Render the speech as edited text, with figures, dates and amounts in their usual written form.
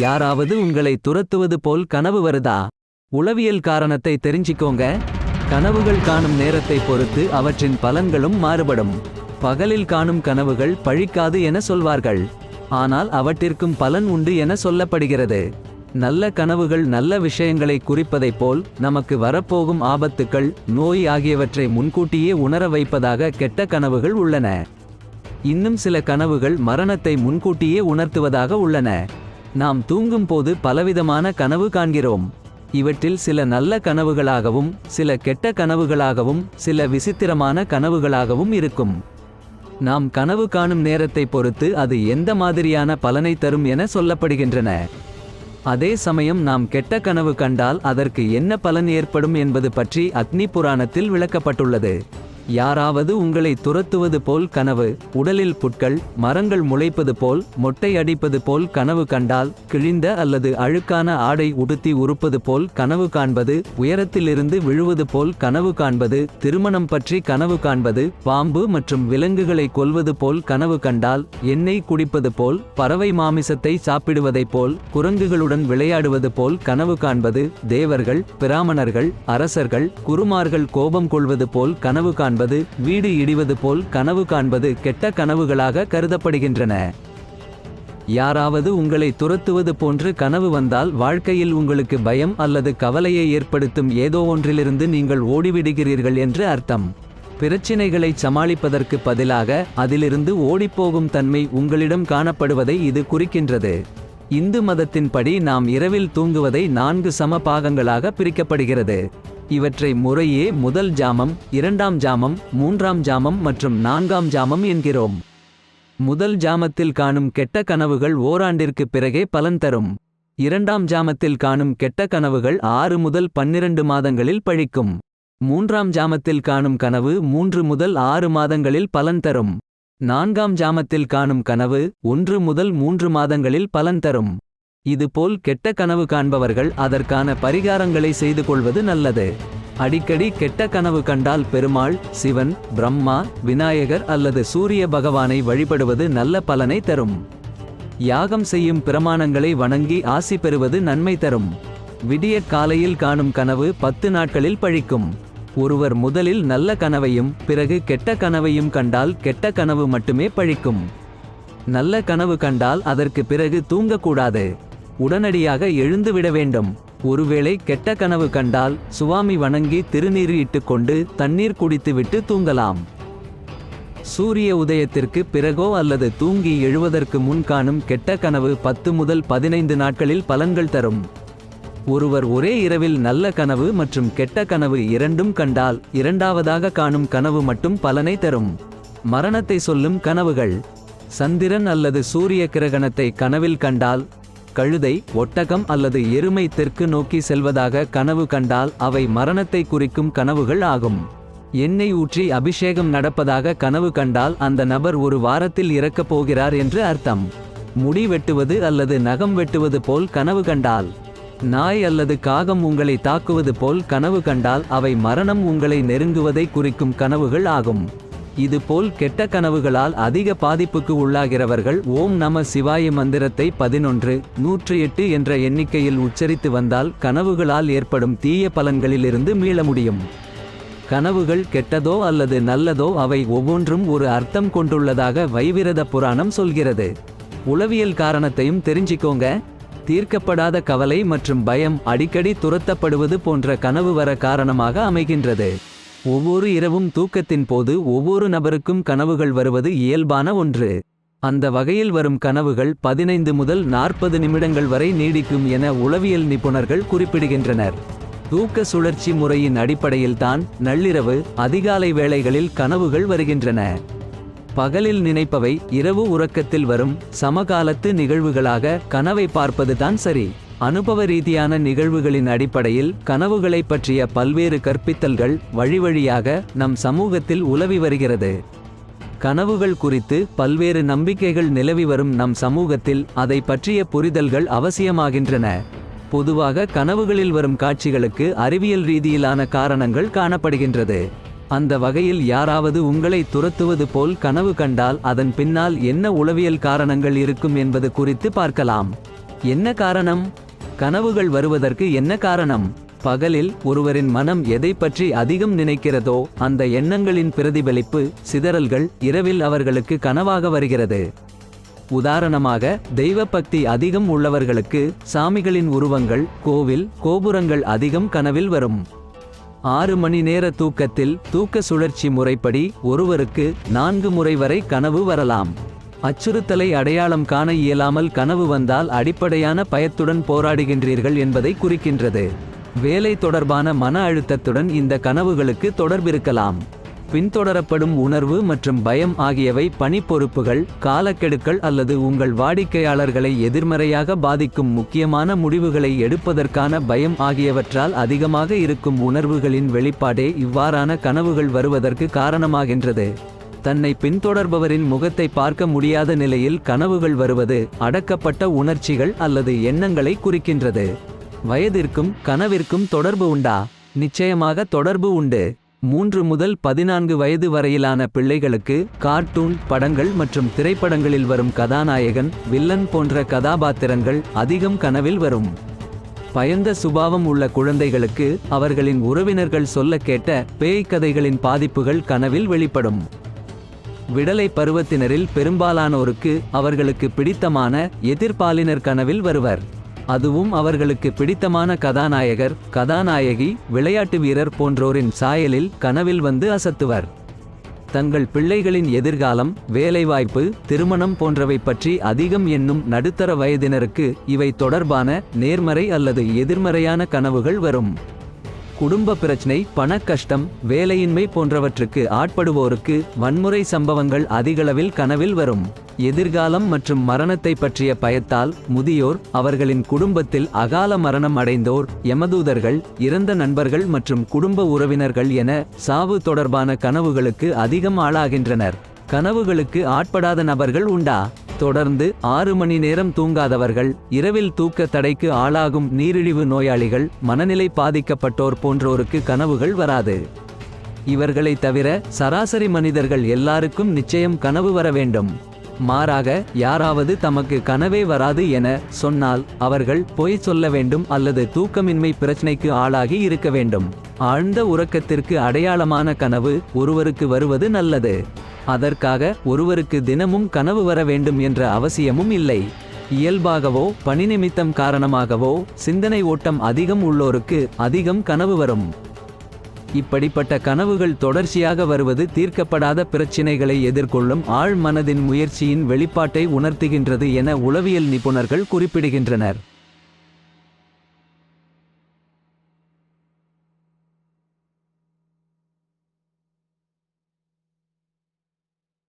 யாராவது உங்களை துரத்துவது போல் கனவு வருதா? உளவியல் காரணத்தை தெரிஞ்சிக்கோங்க. கனவுகள் காணும் நேரத்தை பொறுத்து அவற்றின் பலன்களும் மாறுபடும். பகலில் காணும் கனவுகள் பழிக்காது என சொல்வார்கள். ஆனால் அவற்றிற்கும் பலன் உண்டு என சொல்லப்படுகிறது. நல்ல கனவுகள் நல்ல விஷயங்களை குறிப்பதைப் போல் நமக்கு வரப்போகும் ஆபத்துக்கள், நோய் ஆகியவற்றை முன்கூட்டியே உணர வைப்பதாக கெட்ட கனவுகள் உள்ளன. இன்னும் சில கனவுகள் மரணத்தை முன்கூட்டியே உணர்த்துவதாக உள்ளன. நாம் தூங்கும் போது பலவிதமான கனவு காண்கிறோம். இவற்றில் சில நல்ல கனவுகளாகவும் சில கெட்ட கனவுகளாகவும் சில விசித்திரமான கனவுகளாகவும் இருக்கும். நாம் கனவு காணும் நேரத்தை பொறுத்து அது எந்த மாதிரியான பலனை தரும் என சொல்லப்படுகின்றன. அதே சமயம் நாம் கெட்ட கனவு கண்டால் அதற்கு என்ன பலன் ஏற்படும் என்பது பற்றி அக்னி புராணத்தில் விளக்கப்பட்டுள்ளது. யாராவது உங்களை துரத்துவது போல் கனவு, உடலில் புட்கள், மரங்கள் முளைப்பது போல், மொட்டை அடிப்பது போல் கனவு கண்டால், கிழிந்த அல்லது அழுக்கான ஆடை உடுத்தி உருப்பது போல் கனவு காண்பது, உயரத்திலிருந்து விழுவது போல் கனவு காண்பது, திருமணம் பற்றி கனவு காண்பது, பாம்பு மற்றும் விலங்குகளை கொல்வது போல் கனவு கண்டால், எண்ணெய் குடிப்பது போல், பறவை மாமிசத்தை சாப்பிடுவதைப் போல், குரங்குகளுடன் விளையாடுவது போல் கனவு காண்பது, தேவர்கள், பிராமணர்கள், அரசர்கள், குருமார்கள் கோபம் கொள்வது போல் கனவு காண்பது, வீடு இடிவது போல் கனவு காண்பது கெட்ட கனவுகளாக கருதப்படுகின்றன. யாராவது உங்களை துரத்துவது போன்று கனவு வந்தால் வாழ்க்கையில் உங்களுக்கு பயம் அல்லது கவலையை ஏற்படுத்தும் ஏதோ ஒன்றிலிருந்து நீங்கள் ஓடிவிடுகிறீர்கள் என்று அர்த்தம். பிரச்சினைகளை சமாளிப்பதற்கு பதிலாக அதிலிருந்து ஓடிப்போகும் தன்மை உங்களிடம் காணப்படுவதை இது குறிக்கின்றது. இந்து மதத்தின்படி நாம் இரவில் தூங்குவதை 4 சம பாகங்களாக பிரிக்கப்படுகிறது. இவற்றை முறையே முதல் ஜாமம், 2ஆம் ஜாமம், 3ஆம் ஜாமம் மற்றும் 4ஆம் ஜாமம் என்கிறோம். முதல் ஜாமத்தில் காணும் கெட்ட கனவுகள் ஓராண்டிற்கு பிறகே பலன் தரும். 2ஆம் ஜாமத்தில் காணும் கெட்ட கனவுகள் 6 முதல் 12 மாதங்களில் பழிக்கும். 3ஆம் ஜாமத்தில் காணும் கனவு 3 முதல் 6 மாதங்களில் பலன் தரும். 4ஆம் ஜாமத்தில் காணும் கனவு 1 முதல் 3 மாதங்களில் பலன் தரும். இதுபோல் கெட்ட கனவு காண்பவர்கள் அதற்கான பரிகாரங்களை செய்து கொள்வது நல்லது. அடிக்கடி கெட்ட கனவு கண்டால் பெருமாள், சிவன், பிரம்மா, விநாயகர் அல்லது சூரிய பகவானை வழிபடுவது நல்ல பலனை தரும். யாகம் செய்யும் பிரமாணங்களை வணங்கி ஆசி பெறுவது நன்மை தரும். விடியற் காலையில் காணும் கனவு 10 நாட்களில் பழிக்கும். ஒருவர் முதலில் நல்ல கனவையும் பிறகு கெட்ட கனவையும் கண்டால் கெட்ட கனவு மட்டுமே பழிக்கும். நல்ல கனவு கண்டால் அதற்கு பிறகு தூங்கக்கூடாது. உடனடியாக எழுந்துவிட வேண்டும். ஒருவேளை கெட்ட கனவு கண்டால் சுவாமி வணங்கி திருநீர் இட்டுக்கொண்டு தண்ணீர் குடித்துவிட்டு தூங்கலாம். சூரிய உதயத்திற்கு பிறகோ அல்லது தூங்கி எழுவதற்கு முன் காணும் கெட்ட கனவு 10 முதல் 15 நாட்களில் பலன்கள் தரும். ஒருவர் ஒரே இரவில் நல்ல கனவு மற்றும் கெட்ட கனவு இரண்டும் கண்டால் 2ஆவதாக காணும் கனவு மட்டும் பலனை தரும். மரணத்தை சொல்லும் கனவுகள். சந்திரன் அல்லது சூரிய கிரகணத்தை கனவில் கண்டால், கழுதை, ஒட்டகம் அல்லது எருமை தெற்கு நோக்கி செல்வதாக கனவு கண்டால் அவை மரணத்தை குறிக்கும் கனவுகள் ஆகும். எண்ணெய் ஊற்றி அபிஷேகம் நடப்பதாக கனவு கண்டால் அந்த நபர் ஒரு வாரத்தில் இறக்கப் போகிறார் என்று அர்த்தம். முடி வெட்டுவது அல்லது நகம் வெட்டுவது போல் கனவு கண்டால், நாய் அல்லது காகம் உங்களை தாக்குவது போல் கனவு கண்டால் அவை மரணம் உங்களை நெருங்குவதை குறிக்கும் கனவுகள் ஆகும். இதுபோல் கெட்ட கனவுகளால் அதிக பாதிப்புக்கு உள்ளாகிறவர்கள் ஓம் நம சிவாய மந்திரத்தை 11, 108 என்ற எண்ணிக்கையில் உச்சரித்து வந்தால் கனவுகளால் ஏற்படும் தீய பலன்களிலிருந்து மீள முடியும். கனவுகள் கெட்டதோ அல்லது நல்லதோ அவை ஒவ்வொன்றும் ஒரு அர்த்தம் கொண்டுள்ளதாக வைவிரத புராணம் சொல்கிறது. உளவியல் காரணத்தையும் தெரிஞ்சிக்கோங்க. தீர்க்கப்படாத கவலை மற்றும் பயம், அடிக்கடி துரத்தப்படுவது போன்ற கனவு வர காரணமாக அமைகின்றது. ஒவ்வொரு இரவும் தூக்கத்தின் போது ஒவ்வொரு நபருக்கும் கனவுகள் வருவது இயல்பான ஒன்று. அந்த வகையில் வரும் கனவுகள் 15 முதல் 40 நிமிடங்கள் வரை நீடிக்கும் என உளவியல் நிபுணர்கள் குறிப்பிடுகின்றனர். தூக்க சுழற்சி முறையின் அடிப்படையில்தான் நள்ளிரவு, அதிகாலை வேளைகளில் கனவுகள் வருகின்றன. பகலில் நினைப்பவை இரவு உறக்கத்தில் வரும் சமகாலத்து நிகழ்வுகளாக கனவை பார்ப்பதுதான் சரி. அனுபவ ரீதியான நிகழ்வுகளின் அடிப்படையில் கனவுகளை பற்றிய பல்வேறு கற்பித்தல்கள் வழிவழியாக நம் சமூகத்தில் உலவி வருகிறது. கனவுகள் குறித்து பல்வேறு நம்பிக்கைகள் நிலவி வரும் நம் சமூகத்தில் அதை பற்றிய புரிதல்கள் அவசியமாகின்றன. பொதுவாக கனவுகளில் வரும் காட்சிகளுக்கு அறிவியல் ரீதியிலான காரணங்கள் காணப்படுகின்றது. அந்த வகையில் யாராவது உங்களை துரத்துவது போல் கனவு கண்டால் அதன் பின்னால் என்ன உளவியல் காரணங்கள் இருக்கும் என்பது குறித்து பார்க்கலாம். என்ன காரணம்? கனவுகள் வருவதற்கு என்ன காரணம்? பகலில் ஒருவரின் மனம் எதை பற்றி அதிகம் நினைக்கிறதோ அந்த எண்ணங்களின் பிரதிபலிப்பு சிதறல்கள் இரவில் அவர்களுக்கு கனவாக வருகிறது. உதாரணமாக, தெய்வபக்தி அதிகம் உள்ளவர்களுக்கு சாமிகளின் உருவங்கள், கோவில் கோபுரங்கள் அதிகம் கனவில் வரும். 6 மணி நேர தூக்கத்தில் தூக்க சுழற்சி முறைப்படி ஒருவருக்கு 4 முறை வரை கனவு வரலாம். அச்சுறுத்தலை அடையாளம் காண இயலாமல் கனவு வந்தால் அடிப்படையான பயத்துடன் போராடுகின்றீர்கள் என்பதை குறிக்கின்றது. வேலை தொடர்பான மன அழுத்தத்துடன் இந்த கனவுகளுக்கு தொடர்பிருக்கலாம். பின்தொடரப்படும் உணர்வு மற்றும் பயம் ஆகியவை பணி பொறுப்புகள், காலக்கெடுக்கள் அல்லது உங்கள் வாடிக்கையாளர்களை எதிர்மறையாக பாதிக்கும் முக்கியமான முடிவுகளை எடுப்பதற்கான பயம் ஆகியவற்றால் அதிகமாக இருக்கும் உணர்வுகளின் வெளிப்பாடே இவ்வாறான கனவுகள் வருவதற்கு காரணமாகின்றது. தன்னை பின்தொடர்பவரின் முகத்தை பார்க்க முடியாத நிலையில் கனவுகள் வருவது அடக்கப்பட்ட உணர்ச்சிகள் அல்லது எண்ணங்களை குறிக்கின்றது. வயதிற்கும் கனவிற்கும் தொடர்பு உண்டா? நிச்சயமாக தொடர்பு உண்டு. 3 முதல் 14 வயது வரையிலான பிள்ளைகளுக்கு கார்ட்டூன் படங்கள் மற்றும் திரைப்படங்களில் வரும் கதாநாயகன், வில்லன் போன்ற கதாபாத்திரங்கள் அதிகம் கனவில் வரும். பயந்த சுபாவம் உள்ள குழந்தைகளுக்கு அவர்களின் உறவினர்கள் சொல்ல கேட்ட பேய் கதைகளின் பாதிப்புகள் கனவில் வெளிப்படும். விடலை பருவத்தினரில் பெரும்பாலானோருக்கு அவர்களுக்கு பிடித்தமான எதிர்பாலினர் கனவில் வருவர். அதுவும் அவர்களுக்கு பிடித்தமான கதாநாயகர், கதாநாயகி, விளையாட்டு வீரர் போன்றோரின் சாயலில் கனவில் வந்து அசத்துவர். தங்கள் பிள்ளைகளின் எதிர்காலம், வேலைவாய்ப்பு, திருமணம் போன்றவை பற்றி அதிகம் எண்ணும் நடுத்தர வயதினருக்கு இவை தொடர்பான நேர்மறை அல்லது எதிர்மறையான கனவுகள் வரும். குடும்ப பிரச்சனை, பணக்கஷ்டம், வேலையின்மை போன்றவற்றுக்கு ஆட்படுவோருக்கு வன்முறை சம்பவங்கள் அதிகளவில் கனவில் வரும். எதிர்காலம் மற்றும் மரணத்தை பற்றிய பயத்தால் முதியோர், அவர்களின் குடும்பத்தில் அகால மரணம் அடைந்தோர், யமதூதர்கள், இறந்த நண்பர்கள் மற்றும் குடும்ப உறவினர்கள் என சாவு தொடர்பான கனவுகளுக்கு அதிகம் ஆளாகின்றனர். கனவுகளுக்கு ஆட்படாத நபர்கள் உண்டா? தொடர்ந்து 6 மணி நேரம் தூங்காதவர்கள், இரவில் தூக்க தடைக்கு ஆளாகும் நீரிழிவு நோயாளிகள், மனநிலை பாதிக்கப்பட்டோர் போன்றோருக்கு கனவுகள் வராது. இவர்களை தவிர சராசரி மனிதர்கள் எல்லாருக்கும் நிச்சயம் கனவு வர வேண்டும். மாறாக யாராவது தமக்கு கனவே வராது என சொன்னால் அவர்கள் பொய் சொல்ல வேண்டும் அல்லது தூக்கமின்மை பிரச்சனைக்கு ஆளாகி இருக்க வேண்டும். ஆழ்ந்த உறக்கத்திற்கு அடையாளமான கனவு ஒருவருக்கு வருவது நல்லது. அதற்காக ஒருவருக்கு தினமும் கனவு வர வேண்டும் என்ற அவசியமும் இல்லை. இயல்பாகவோ பணி நிமித்தம் காரணமாகவோ சிந்தனை ஓட்டம் அதிகம் உள்ளோருக்கு அதிகம் கனவு வரும். இப்படிப்பட்ட கனவுகள் தொடர்ச்சியாக வருவது தீர்க்கப்படாத பிரச்சினைகளை எதிர்கொள்ளும் ஆழ் மனதின் முயற்சியின் வெளிப்பாட்டை உணர்த்துகின்றது என உளவியல் நிபுணர்கள் குறிப்பிடுகின்றனர்.